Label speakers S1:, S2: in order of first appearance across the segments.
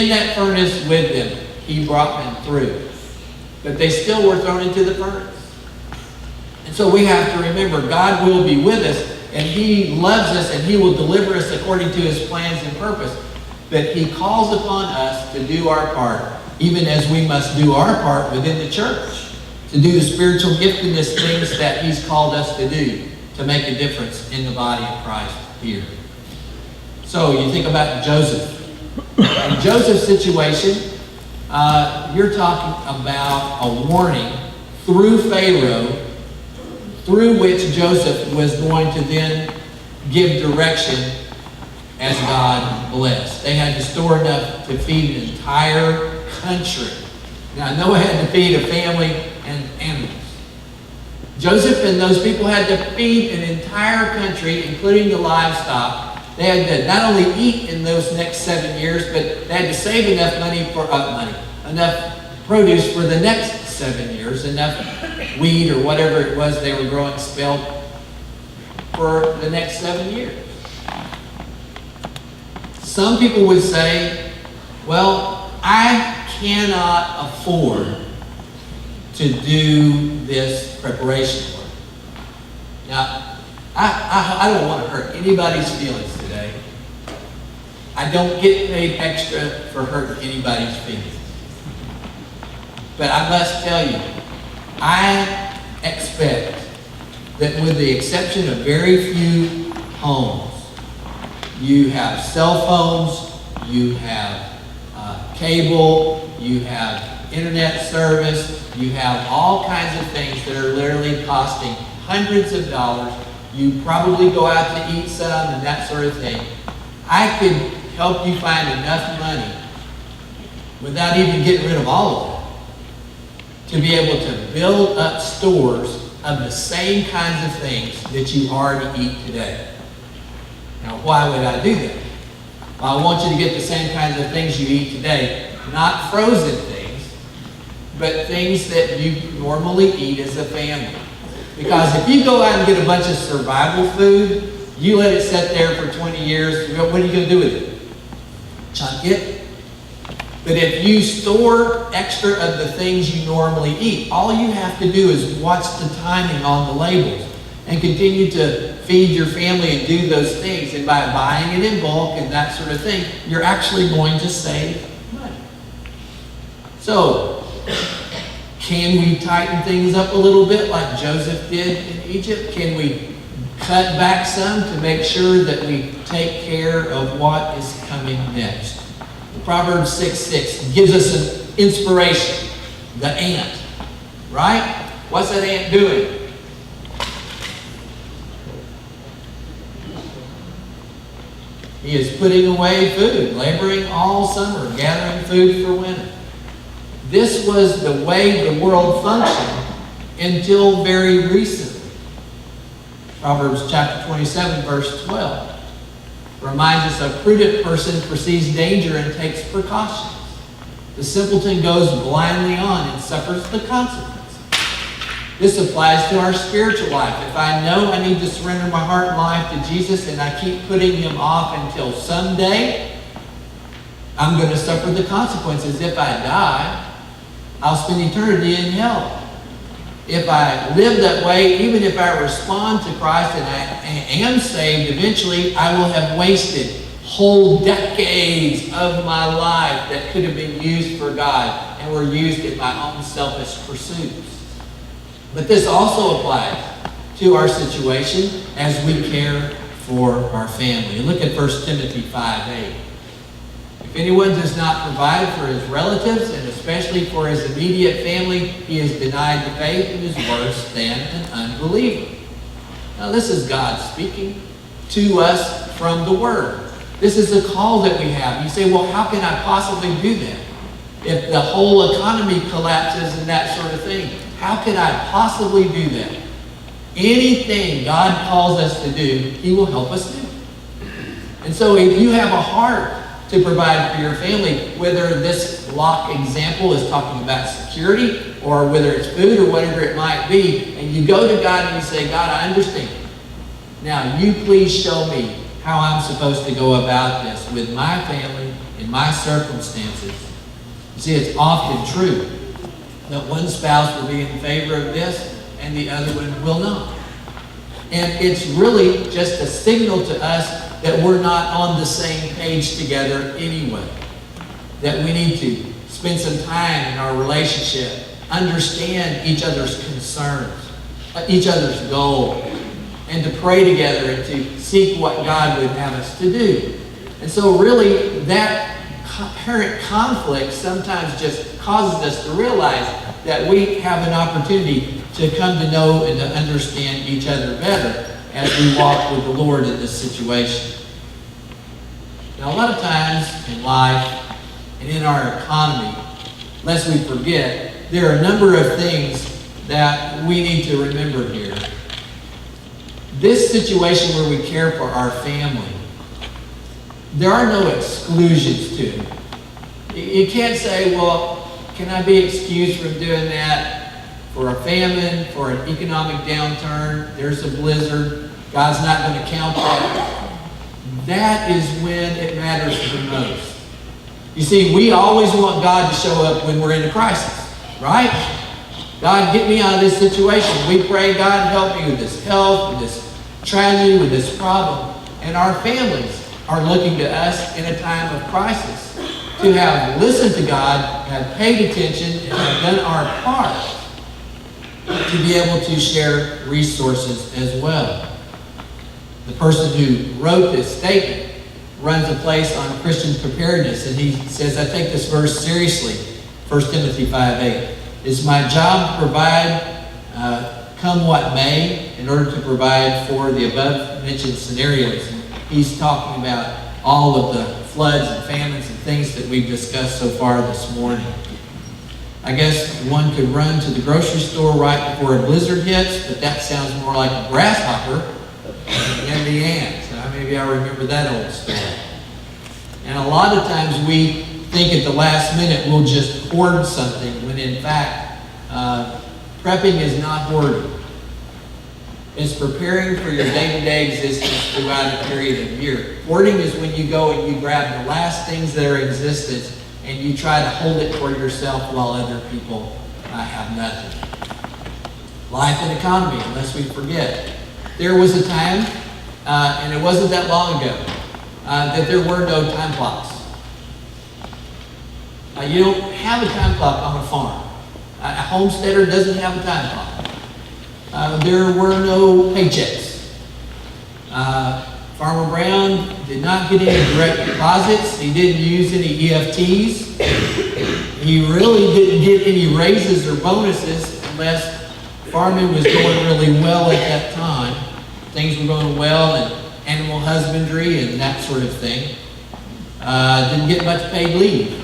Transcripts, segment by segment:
S1: in that furnace with them. He brought them through. But they still were thrown into the furnace. And so we have to remember, God will be with us, and He loves us, and He will deliver us according to His plans and purpose. But He calls upon us to do our part, even as we must do our part within the church, to do the spiritual giftedness things that He's called us to do, to make a difference in the body of Christ here. So you think about Joseph. In Joseph's situation, you're talking about a warning through Pharaoh, through which Joseph was going to then give direction as God blessed. They had to store enough to feed an entire country. Now, Noah had to feed a family and animals. Joseph and those people had to feed an entire country, including the livestock. They had to not only eat in those next 7 years, but they had to save enough enough produce for the next 7 years, enough wheat or whatever it was they were growing spelled for the next 7 years. Some people would say, well, I cannot afford to do this preparation work. Now, I don't want to hurt anybody's feelings today. I don't get paid extra for hurting anybody's feelings. But I must tell you, I expect that with the exception of very few homes, you have cell phones, you have cable, you have internet service, you have all kinds of things that are literally costing hundreds of dollars. You probably go out to eat some and that sort of thing. I could help you find enough money without even getting rid of all of it to be able to build up stores of the same kinds of things that you already eat today. Now, why would I do that? Well, I want you to get the same kinds of things you eat today, not frozen things, but things that you normally eat as a family. Because if you go out and get a bunch of survival food, you let it sit there for 20 years, what are you going to do with it? Chunk it? But if you store extra of the things you normally eat, all you have to do is watch the timing on the labels and continue to feed your family and do those things. And by buying it in bulk and that sort of thing, you're actually going to save money. So, can we tighten things up a little bit like Joseph did in Egypt? Can we cut back some to make sure that we take care of what is coming next? Proverbs 6:6 gives us an inspiration. The ant, right? What's that ant doing? He is putting away food, laboring all summer, gathering food for winter. This was the way the world functioned until very recently. Proverbs chapter 27, verse 12 reminds us a prudent person foresees danger and takes precautions. The simpleton goes blindly on and suffers the consequences. This applies to our spiritual life. If I know I need to surrender my heart and life to Jesus and I keep putting Him off until someday, I'm going to suffer the consequences. If I die, I'll spend eternity in hell. If I live that way, even if I respond to Christ and I am saved, eventually I will have wasted whole decades of my life that could have been used for God and were used in my own selfish pursuits. But this also applies to our situation as we care for our family. Look at 1 Timothy 5:8. If anyone does not provide for his relatives, and especially for his immediate family, he is denied the faith and is worse than an unbeliever. Now this is God speaking to us from the Word. This is a call that we have. You say, well, how can I possibly do that? If the whole economy collapses and that sort of thing, how can I possibly do that? Anything God calls us to do, He will help us do. And so if you have a heart to provide for your family, whether this lock example is talking about security or whether it's food or whatever it might be, and you go to God and you say, God, I understand. Now, you please show me how I'm supposed to go about this with my family and my circumstances. You see, it's often true that one spouse will be in favor of this and the other one will not. And it's really just a signal to us that we're not on the same page together anyway. That we need to spend some time in our relationship, understand each other's concerns, each other's goals, and to pray together and to seek what God would have us to do. And so really that apparent conflict sometimes just causes us to realize that we have an opportunity to come to know and to understand each other better as we walk with the Lord in this situation. Now, a lot of times in life and in our economy, lest we forget, there are a number of things that we need to remember here. This situation where we care for our family, there are no exclusions to it. You can't say, well, can I be excused from doing that for a famine, for an economic downturn, there's a blizzard, God's not going to count that. That is when it matters the most. You see, we always want God to show up when we're in a crisis, right? God, get me out of this situation. We pray, God, help me with this health, with this tragedy, with this problem. And our families are looking to us in a time of crisis to have listened to God, have paid attention, and have done our part to be able to share resources as well. The person who wrote this statement runs a place on Christian preparedness, and he says, I take this verse seriously, 1 Timothy 5:8. It's my job to provide, come what may, in order to provide for the above-mentioned scenarios. And he's talking about all of the floods and famines and things that we've discussed so far this morning. I guess one could run to the grocery store right before a blizzard hits, but that sounds more like a grasshopper than the ant. So maybe I remember that old story. And a lot of times we think at the last minute we'll just hoard something, when in fact, prepping is not hoarding. It's preparing for your day-to-day existence throughout a period of year. Hoarding is when you go and you grab the last things that are in existence and you try to hold it for yourself while other people have nothing. Life and economy, unless we forget. There was a time, and it wasn't that long ago, that there were no time clocks. You don't have a time clock on a farm. A homesteader doesn't have a time clock. There were no paychecks. Farmer Brown did not get any direct deposits. He didn't use any EFTs. He really didn't get any raises or bonuses unless farming was going really well at that time. Things were going well in animal husbandry and that sort of thing. Didn't get much paid leave.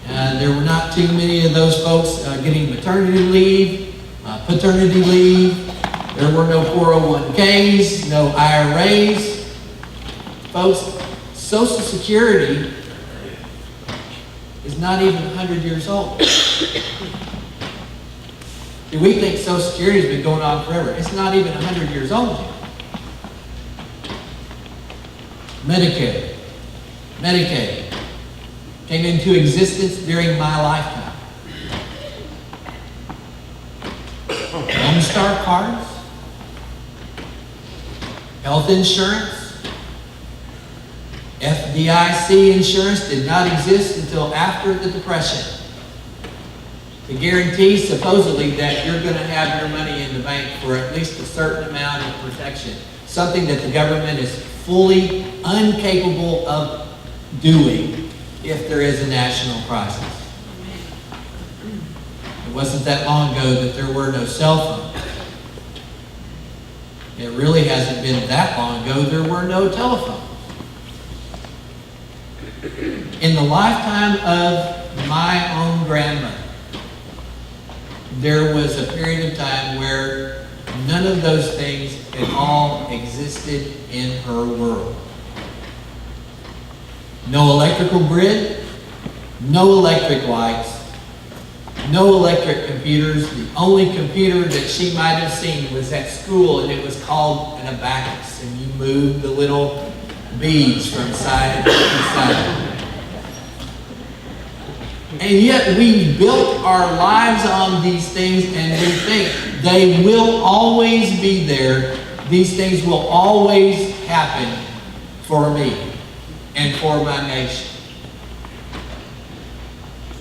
S1: There were not too many of those folks getting maternity leave, paternity leave. There were no 401ks, no IRAs. Folks, Social Security is not even 100 years old. We think Social Security has been going on forever. It's not even 100 years old yet. Medicare, Medicaid came into existence during my lifetime. Lone Star cards, health insurance, FDIC insurance did not exist until after the Depression. To guarantee supposedly that you're going to have your money in the bank for at least a certain amount of protection, something that the government is fully incapable of doing if there is a national crisis. It wasn't that long ago that there were no cell phones. It really hasn't been that long ago there were no telephones. In the lifetime of my own grandmother, there was a period of time where none of those things at all existed in her world. No electrical grid, no electric lights, no electric computers. The only computer that she might have seen was at school, and it was called an abacus, and you moved the little beads from side to side. And yet we built our lives on these things, and we think they will always be there. These things will always happen for me and for my nation.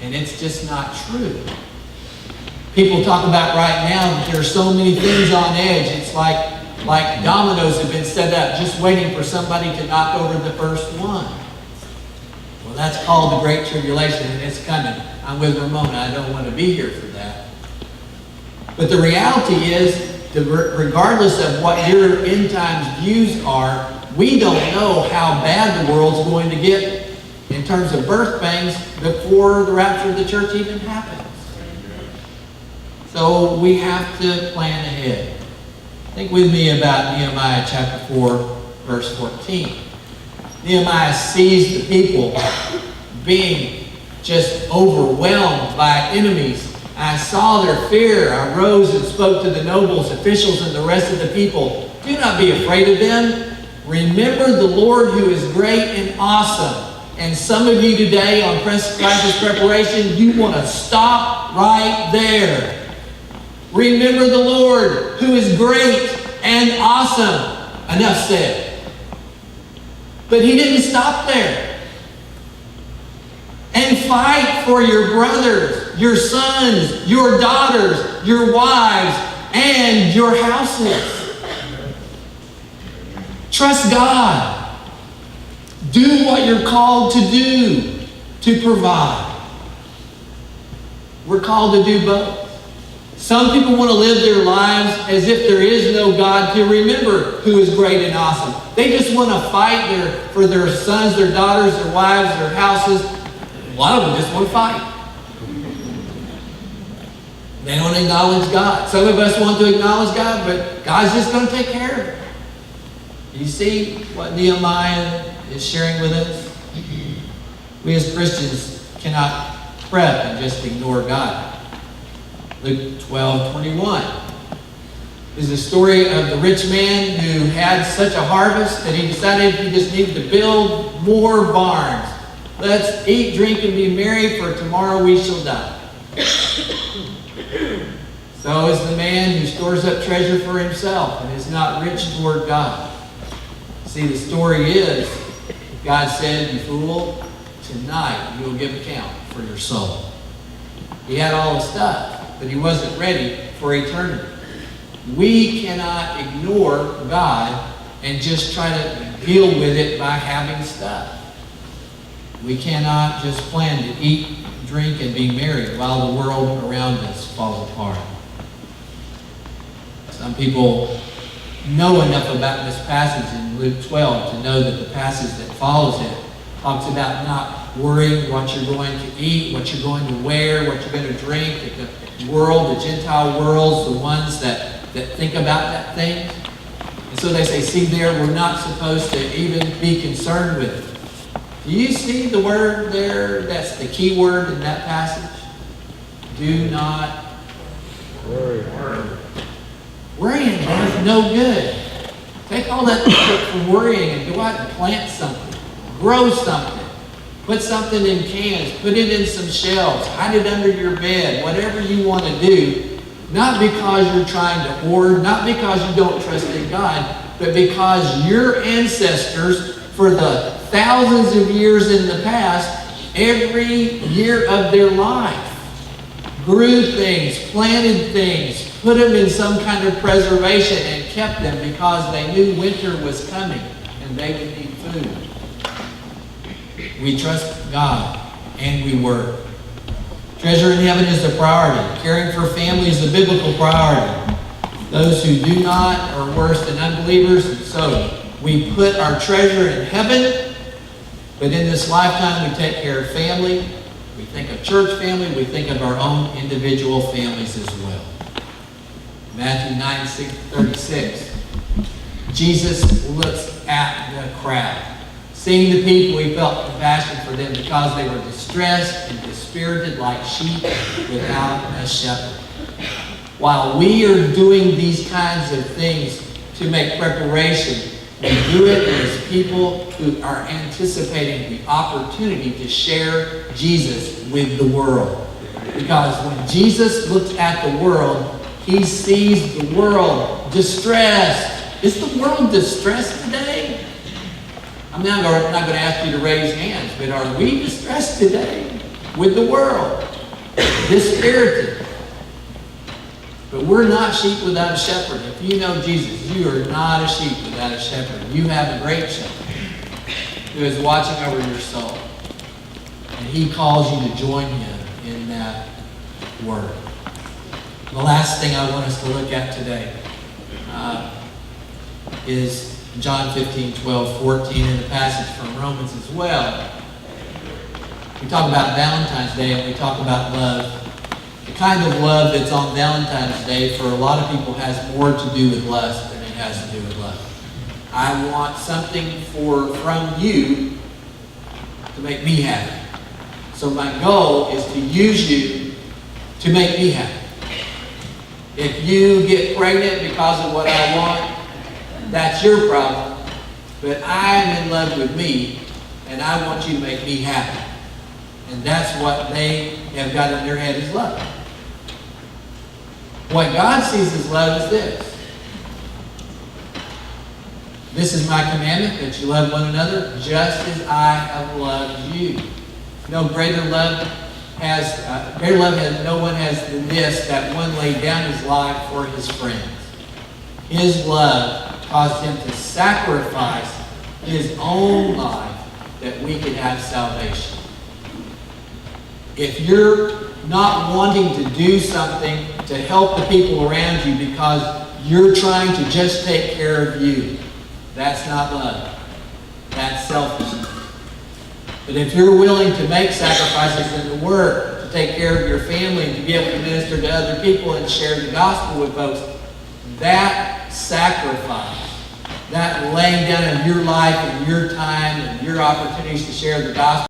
S1: And it's just not true. People talk about right now that there are so many things on edge. It's like dominoes have been set up just waiting for somebody to knock over the first one. Well, that's called the Great Tribulation, and it's coming. I'm with Ramona. I don't want to be here for that. But the reality is, regardless of what your end times views are, we don't know how bad the world's going to get in terms of birth pangs before the rapture of the church even happens. So we have to plan ahead. Think with me about Nehemiah chapter 4, verse 14. Nehemiah sees the people being just overwhelmed by enemies. I saw their fear. I rose and spoke to the nobles, officials, and the rest of the people. Do not be afraid of them. Remember the Lord who is great and awesome. And some of you today on Crisis Preparation, you want to stop right there. Remember the Lord who is great and awesome. Enough said. But he didn't stop there. And fight for your brothers, your sons, your daughters, your wives, and your houses. Trust God. Do what you're called to do, to provide. We're called to do both. Some people want to live their lives as if there is no God to remember who is great and awesome. They just want to fight for their sons, their daughters, their wives, their houses. A lot of them just want to fight. They don't acknowledge God. Some of us want to acknowledge God, but God's just going to take care of it. You see what Nehemiah is sharing with us? We as Christians cannot prep and just ignore God. Luke 12:21 is the story of the rich man who had such a harvest that he decided he just needed to build more barns. Let's eat, drink, and be merry, for tomorrow we shall die. So is the man who stores up treasure for himself and is not rich toward God. See, the story is, God said, you fool, tonight you will give account for your soul. He had all the stuff, but he wasn't ready for eternity. We cannot ignore God and just try to deal with it by having stuff. We cannot just plan to eat, drink, and be merry while the world around us falls apart. Some people know enough about this passage in Luke 12 to know that the passage that follows it talks about not worrying what you're going to eat, what you're going to wear, what you're going to drink. That the world, the Gentile worlds, the ones that think about that thing. And so they say, see there, we're not supposed to even be concerned with it. Do you see the word there? That's the key word in that passage. Do not worry. Worrying is no good. Take all that from worrying and go out and plant something. Grow something. Put something in cans. Put it in some shelves. Hide it under your bed. Whatever you want to do. Not because you're trying to hoard. Not because you don't trust in God. But because your ancestors, for the thousands of years in the past, every year of their life, grew things, planted things, put them in some kind of preservation and kept them because they knew winter was coming and they would need food. We trust God and we work. Treasure in heaven is the priority. Caring for family is the biblical priority. Those who do not are worse than unbelievers. And so we put our treasure in heaven, but in this lifetime we take care of family. We think of church family. We think of our own individual families as well. Matthew 9:36. Jesus looks at the crowd. Seeing the people, he felt compassion for them because they were distressed and dispirited like sheep without a shepherd. While we are doing these kinds of things to make preparation, We do it as people who are anticipating the opportunity to share Jesus with the world. Because when Jesus looks at the world, he sees the world distressed. Is the world distressed today? I'm not going to ask you to raise hands, but are we distressed today with the world? Dispirited. But we're not sheep without a shepherd. If you know Jesus, you are not a sheep without a shepherd. You have a great shepherd who is watching over your soul. And he calls you to join him in that word. The last thing I want us to look at today is John 15, 12, 14, and a passage from Romans as well. We talk about Valentine's Day and we talk about love. The kind of love that's on Valentine's Day for a lot of people has more to do with lust than it has to do with love. I want something from you to make me happy. So my goal is to use you to make me happy. If you get pregnant because of what I want, that's your problem. But I'm in love with me, and I want you to make me happy. And that's what they have got in their head is love. What God sees as love is this. This is my commandment, that you love one another just as I have loved you. No greater love has no one has than this, that one laid down his life for his friends. His love caused him to sacrifice his own life that we could have salvation. If you're not wanting to do something to help the people around you because you're trying to just take care of you, that's not love. That's selfishness. But if you're willing to make sacrifices in the work to take care of your family and to be able to minister to other people and share the gospel with folks, that sacrifice, that laying down of your life and your time and your opportunities to share the gospel